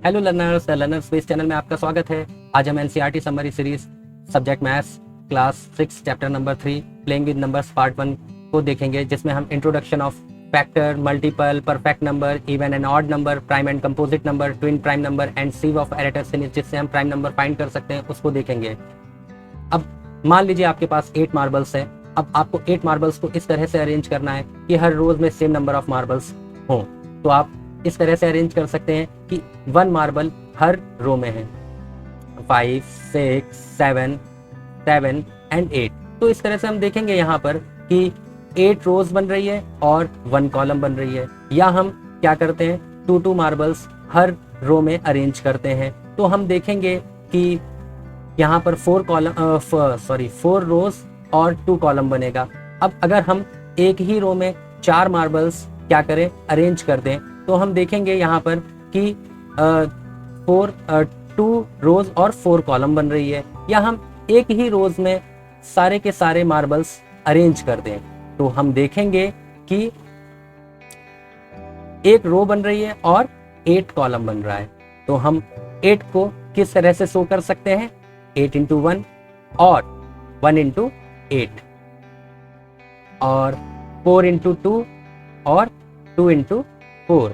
Hello learners, learners space channel में आपका स्वागत है। आज हम NCERT summary series subject maths class 6 chapter number 3 playing with numbers part 1 को देखेंगे, जिसमें हम introduction of factor, multiple, perfect number, even and odd number, prime and composite number, twin prime number and sieve of Eratosthenes, जिससे हम prime number find कर सकते हैं, उसको देखेंगे। अब मान लीजिए आपके पास 8 मार्बल्स है। अब आपको 8 मार्बल्स को इस तरह से अरेंज करना है कि हर रोज में सेम नंबर ऑफ मार्बल्स हों। तो आप इस तरह से अरेंज कर सकते हैं कि 1 मार्बल हर रो में है, 5, 6, 7, 7 एंड 8। तो इस तरह से हम देखेंगे यहाँ पर कि 8 रोज बन रही है और 1 कॉलम बन रही है। या हम क्या करते हैं, 2 मार्बल्स हर रो में अरेंज करते हैं। तो हम देखेंगे कि यहाँ पर 4 रोज और 2 कॉलम बनेगा। अब अगर हम एक ही रो में 4 मार्बल्स क्या करें, अरेंज कर दें, तो हम देखेंगे यहाँ पर कि 2 रोज और 4 कॉलम बन रही है। या हम एक ही रोज में सारे के सारे मार्बल्स अरेंज कर दें, तो हम देखेंगे कि एक रो बन रही है और 8 कॉलम बन रहा है। तो हम 8 को किस तरह से शो कर सकते हैं, 8 into 1 और 1 into 8 और 4 into 2 और 2 into 4।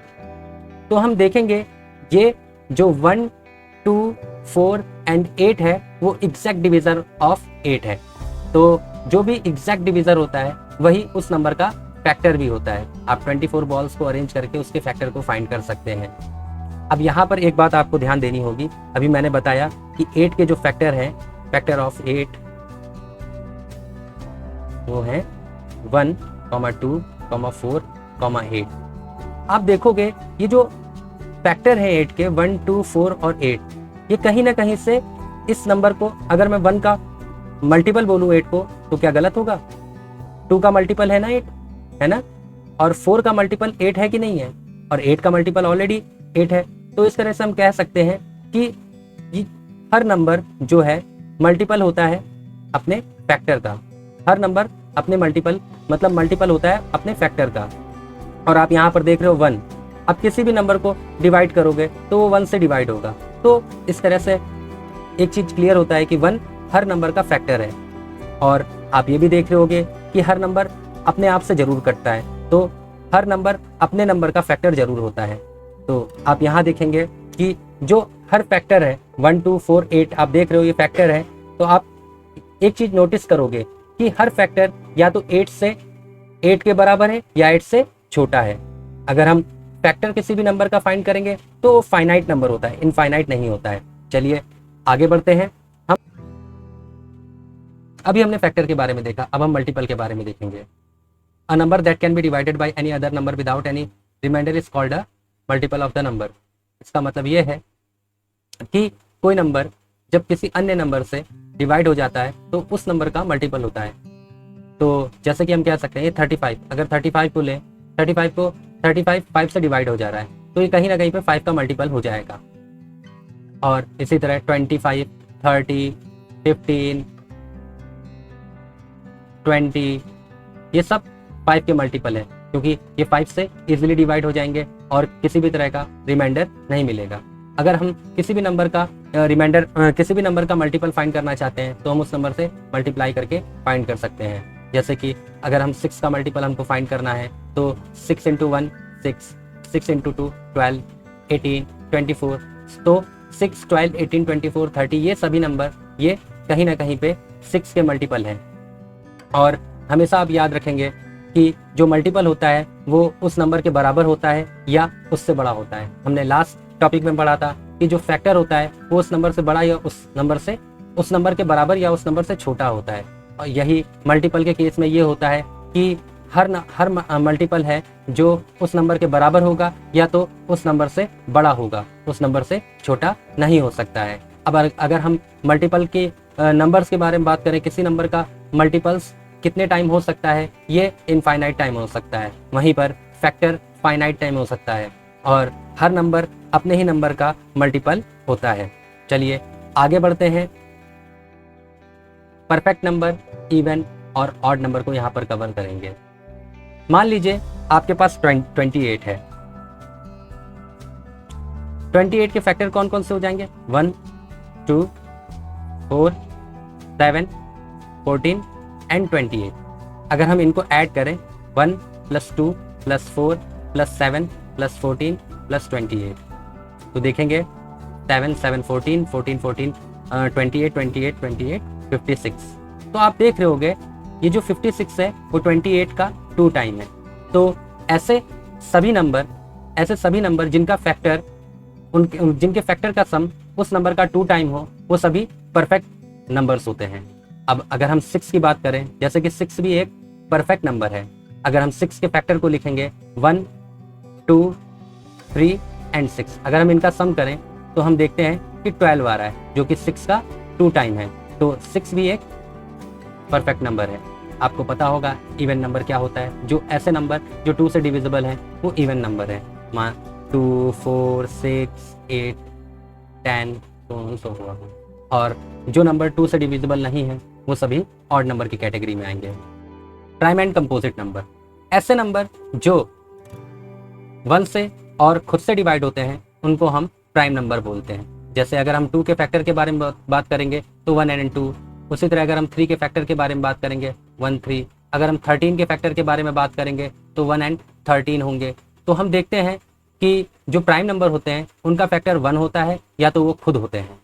तो हम देखेंगे ये जो 1, 2, 4 एंड 8 है वो एग्जैक्ट डिवीजर ऑफ 8 है। तो जो भी एग्जैक्ट डिवीजर होता है वही उस नंबर का फैक्टर भी होता है। आप 24 बॉल्स को अरेंज करके उसके फैक्टर को फाइंड कर सकते हैं। अब यहाँ पर एक बात आपको ध्यान देनी होगी, अभी मैंने बताया कि 8 के जो फैक्टर हैं, फैक्टर ऑफ 8 वो है 1, 2, 4, 8। आप देखोगे ये जो फैक्टर है 8 के, 1, 2, 4 और 8, ये कहीं ना कहीं से इस नंबर को, अगर मैं 1 का मल्टीपल बोलूँ 8 को, तो क्या गलत होगा? 2 का मल्टीपल है ना 8, है ना? और 4 का मल्टीपल 8 है कि नहीं है? और 8 का मल्टीपल ऑलरेडी 8 है। तो इस तरह से हम कह सकते हैं कि हर नंबर जो है मल्टीपल होता है अपने फैक्टर का। हर नंबर अपने मल्टीपल होता है अपने फैक्टर का। और आप यहाँ पर देख रहे हो 1, अब किसी भी नंबर को डिवाइड करोगे तो वो 1 से डिवाइड होगा। तो इस तरह से एक चीज क्लियर होता है कि 1 हर नंबर का फैक्टर है। और आप ये भी देख रहे होगे कि हर नंबर अपने आप से जरूर कटता है, तो हर नंबर अपने नंबर का फैक्टर जरूर होता है। तो आप यहाँ देखेंगे कि जो हर फैक्टर है 1, 2, 4, 8, आप देख रहे हो ये फैक्टर है। तो आप एक चीज नोटिस करोगे कि हर फैक्टर या तो 8 के बराबर है या 8 से छोटा है। अगर हम फैक्टर किसी भी नंबर का फाइंड करेंगे तो फाइनाइट नंबर होता है, इनफाइनाइट नहीं होता है। चलिए आगे बढ़ते हैं। हम अभी हमने फैक्टर के बारे में देखा, अब हम मल्टीपल के बारे में देखेंगे। A number that can be divided by any other number without any reminder is called a multiple of the number. इसका मतलब ये है कि कोई नंबर जब किसी अन्य नंबर से डिवाइड हो जाता है तो उस नंबर का मल्टीपल होता है। तो जैसे कि हम कह सकते हैं ये 35, अगर 35 को लें, 35 5 से डिवाइड हो जा रहा है, तो ये कहीं ना कहीं पे 5 का मल्टीपल हो जाएगा। और इसी तरह 25, 30, 15, 20 ये सब 5 के मल्टीपल है, क्योंकि ये 5 से इजीली डिवाइड हो जाएंगे और किसी भी तरह का रिमाइंडर नहीं मिलेगा। अगर हम किसी भी नंबर का किसी भी नंबर का मल्टीपल फाइंड करना चाहते हैं तो हम उस नंबर से मल्टीप्लाई करके फाइंड कर सकते हैं। जैसे कि अगर हम 6 का मल्टीपल हमको फाइंड करना है तो 6 into 1 6, 6 into 2 12, 18, 24। तो 6, 12, 18, 24, 30 ये सभी नंबर ये कहीं ना कहीं पे 6 के मल्टीपल हैं। और हमेशा आप याद रखेंगे कि जो मल्टीपल होता है वो उस नंबर के बराबर होता है या उससे बड़ा होता है। हमने लास्ट टॉपिक में पढ़ा था कि जो फैक्टर होता है वो उस नंबर से बड़ा या उस नंबर के बराबर या उस नंबर से छोटा होता है। और यही मल्टीपल के केस में ये होता है कि हर मल्टीपल है जो उस नंबर के बराबर होगा या तो उस नंबर से बड़ा होगा, उस नंबर से छोटा नहीं हो सकता है। अब अगर हम मल्टीपल के नंबर्स के बारे में बात करें, किसी नंबर का मल्टीपल्स कितने टाइम हो सकता है, ये इनफाइनाइट टाइम हो सकता है। वहीं पर फैक्टर फाइनाइट टाइम हो सकता है और हर नंबर अपने ही नंबर का मल्टीपल होता है। चलिए आगे बढ़ते हैं। परफेक्ट नंबर, इवन और ऑड नंबर को यहाँ पर कवर करेंगे। मान लीजिए आपके पास 28 है 28 के फैक्टर कौन कौन से हो जाएंगे? 1, 2, 4, 7, 14 एंड 28। अगर हम इनको ऐड करें 1 + 2 + 4 + 7 + 14 + 28 तो देखेंगे 7, 7, 14, 14, 14, 28, 28, 28, 56। तो आप देख रहे होगे ये जो 56 है वो 28 का 2 टाइम है। तो ऐसे सभी नंबर जिनका फैक्टर जिनके फैक्टर का सम उस नंबर का 2 टाइम हो वो सभी परफेक्ट नंबर्स होते हैं। अब अगर हम 6 की बात करें, जैसे कि 6 भी एक परफेक्ट नंबर है। अगर हम 6 के फैक्टर को लिखेंगे 1, 2, 3 एंड 6, अगर हम इनका सम करें तो हम देखते हैं कि 12 आ रहा है जो कि 6 का 2 टाइम है। तो 6 भी एक परफेक्ट नंबर है। आपको पता होगा इवन नंबर क्या होता है, जो ऐसे नंबर जो 2 से डिविजिबल हैं वो इवन नंबर है। 2, 4, 6, 8, 10 सो हुआ। और जो नंबर 2 से डिविजिबल नहीं है वो सभी ऑड नंबर की कैटेगरी में आएंगे। प्राइम एंड कंपोजिट नंबर, ऐसे नंबर जो 1 से और खुद से डिवाइड होते हैं उनको हम प्राइम नंबर बोलते हैं। जैसे अगर हम 2 के फैक्टर के बारे में बात करेंगे तो 1 एंड 2। उसी तरह अगर हम 3 के फैक्टर के बारे में बात करेंगे 1, 3। अगर हम 13 के फैक्टर के बारे में बात करेंगे तो 1 एंड 13 होंगे। तो हम देखते हैं कि जो प्राइम नंबर होते हैं उनका फैक्टर 1 होता है या तो वो खुद होते हैं।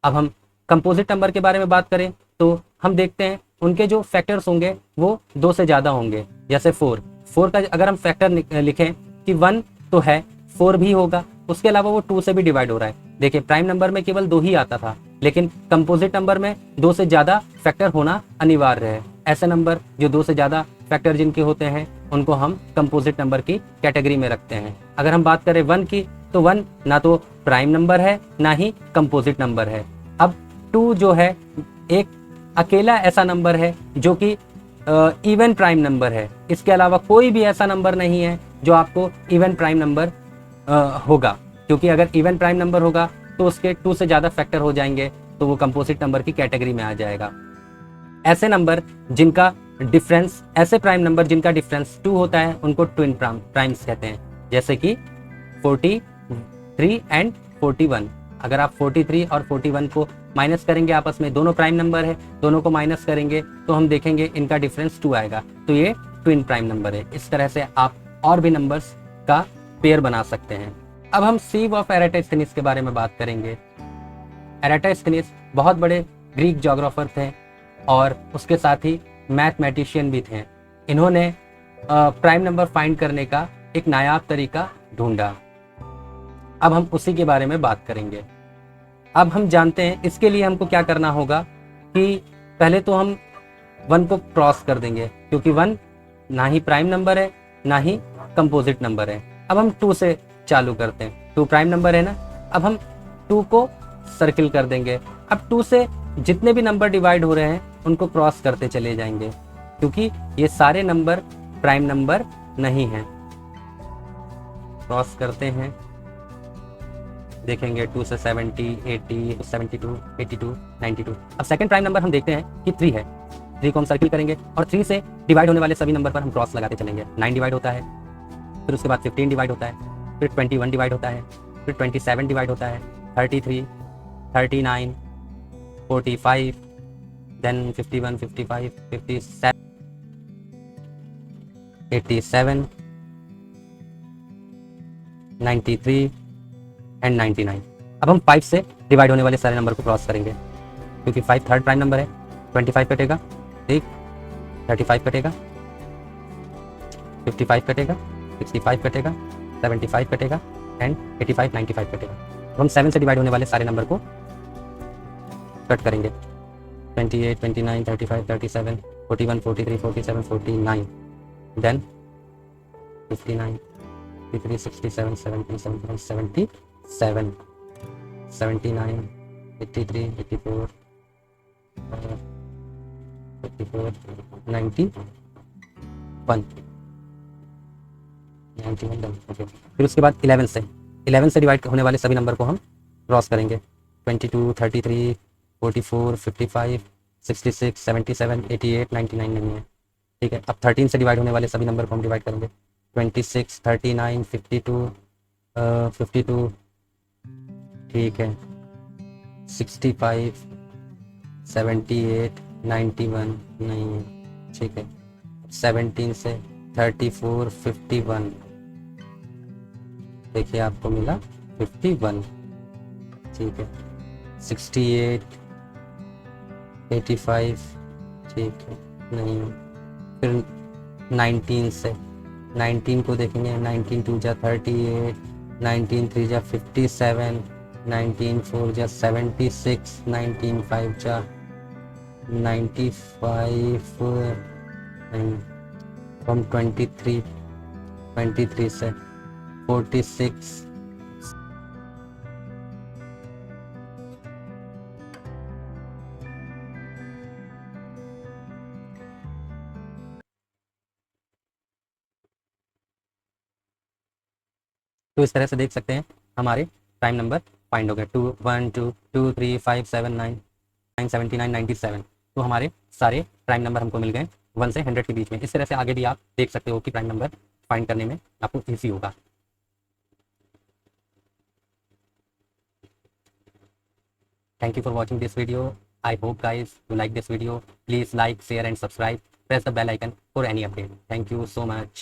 अब हम कंपोजिट नंबर के बारे में बात करें तो हम देखते हैं उनके जो फैक्टर्स होंगे वो 2 से ज़्यादा होंगे। जैसे 4 का अगर हम फैक्टर लिखें कि 1 तो है, 4 भी होगा, उसके अलावा वो 2 से भी डिवाइड हो रहा है। देखिए प्राइम नंबर में केवल 2 ही आता था, लेकिन कंपोजिट नंबर में 2 से ज़्यादा फैक्टर होना अनिवार्य है। ऐसे नंबर जो 2 से ज़्यादा फैक्टर जिनके होते हैं उनको हम कंपोजिट नंबर की कैटेगरी में रखते हैं। अगर हम बात करें 1 की तो 1 ना तो प्राइम नंबर है ना ही कंपोजिट नंबर है। अब 2 जो है एक अकेला ऐसा नंबर है जो कि इवन प्राइम नंबर है। इसके अलावा कोई भी ऐसा नंबर नहीं है जो आपको इवन प्राइम नंबर होगा, क्योंकि अगर इवन प्राइम नंबर होगा तो उसके 2 से ज़्यादा फैक्टर हो जाएंगे तो वो कंपोजिट नंबर की कैटेगरी में आ जाएगा। ऐसे प्राइम नंबर जिनका डिफरेंस 2 होता है उनको ट्विन प्राइम्स कहते हैं। जैसे कि 43 एंड 41। अगर आप 43 और 41 को माइनस करेंगे आपस में, दोनों प्राइम नंबर है, दोनों को माइनस करेंगे तो हम देखेंगे इनका डिफरेंस 2 आएगा, तो ये ट्विन प्राइम नंबर है। इस तरह से आप और भी नंबर्स का पेयर बना सकते हैं। अब हम सीव ऑफ एराटोस्थेनीस के बारे में बात करेंगे। एराटोस्थेनीस बहुत बड़े ग्रीक ज्योग्राफर थे और उसके साथ ही मैथमेटिशियन भी थे। इन्होंने प्राइम नंबर फाइंड करने का एक नायाब तरीका ढूंढा। अब हम उसी के बारे में बात करेंगे। अब हम जानते हैं इसके लिए हमको क्या करना होगा कि पहले तो हम 1 को क्रॉस कर देंगे, क्योंकि 1 ना ही प्राइम नंबर है ना ही कंपोजिट नंबर है। अब हम 2 से चालू करते हैं, 2 प्राइम नंबर है ना। अब हम 2 को सर्किल कर देंगे। अब 2 से जितने भी नंबर डिवाइड हो रहे हैं उनको क्रॉस करते चले जाएंगे, क्योंकि ये सारे नंबर प्राइम नंबर नहीं हैं। क्रॉस करते हैं, देखेंगे 2 से 70, 80, 72, 82, 92। अब सेकंड प्राइम नंबर हम देखते हैं कि 3 है। 3 को हम सर्किल करेंगे और 3 से डिवाइड होने वाले सभी नंबर पर हम क्रॉस लगाते चलेंगे। 9 डिवाइड होता है, फिर उसके बाद 15 डिवाइड होता है, फिर 21 डिवाइड होता है, फिर 27 डिवाइड होता है, 33, 39, 45, देन 51, 55, 57, 87, 93 एंड 99। अब हम 5 से डिवाइड होने वाले सारे नंबर को क्रॉस करेंगे, क्योंकि 5 थर्ड प्राइम नंबर है। 25 कटेगा, ठीक, 35 कटेगा, 55 कटेगा, 65 कटेगा, 75 कटेगा एंड 85, 95 कटेगा। तो हम 7 से डिवाइड होने वाले सारे नंबर को कट करेंगे। 28, 29, 35, 37, 41, 43, 47, 49, देन 59, 53, 67, 70, 71, 77, 79, 83, 84, 54, 91, 91, ओके। फिर उसके बाद 11 से डिवाइड होने वाले सभी नंबर को हम क्रॉस करेंगे। 22, 33, 44, 55, 66, 77, 88, 99 नहीं है, ठीक है। अब 13 से डिवाइड होने वाले सभी नंबर को हम डिवाइड करेंगे। 26, 39, 52, 52, ठीक है, 65, 78, 91 नहीं है, ठीक है। 17 से 34, 51, देखिए आपको मिला 51, ठीक है। 68, 85, ठीक है, नहीं है। फिर 19 से 19 को देखेंगे, 19 2 जा 38, 19 3 जा 57, 19 4 जा 76, 19 5 जा 95, फ्रॉम 23 से 46, तो इस तरह से देख सकते हैं हमारे प्राइम नंबर फाइंड हो गए। 2 1 2 2 3 5 7 9 9 79 97। तो हमारे सारे प्राइम नंबर हमको मिल गए 1 से 100 के बीच में। इस तरह से आगे भी आप देख सकते हो कि प्राइम नंबर फाइंड करने में आपको ईजी होगा। Thank you for watching this video. I hope guys you like this video. Please like, share and subscribe. Press the bell icon for any update. Thank you so much.